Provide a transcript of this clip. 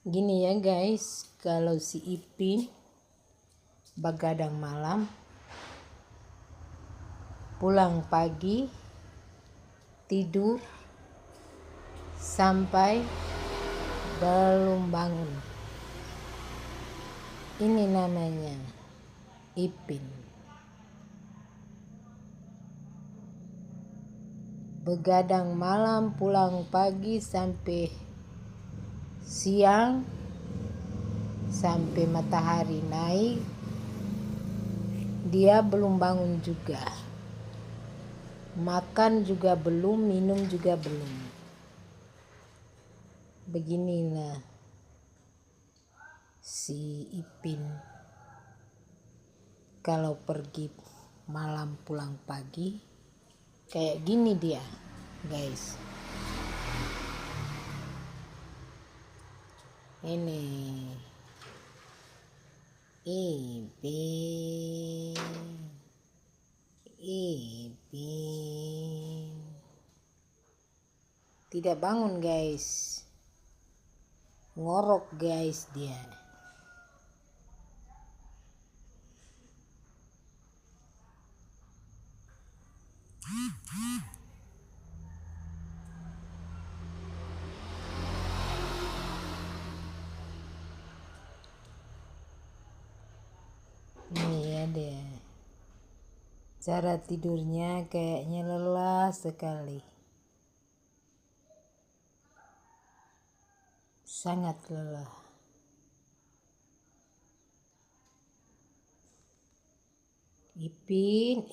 Gini ya guys, kalau si Ipin begadang malam, pulang pagi, tidur sampai belum bangun. Ini namanya Ipin. Begadang malam, pulang pagi sampai siang, sampai matahari naik, dia belum bangun juga. Makan juga belum, minum juga belum. Beginilah si Ipin kalau pergi malam pulang pagi, kayak gini dia guys. Ini Ipin tidak bangun guys, ngorok guys dia. Ini ya dia, cara tidurnya kayaknya lelah sekali, sangat lelah. Ipin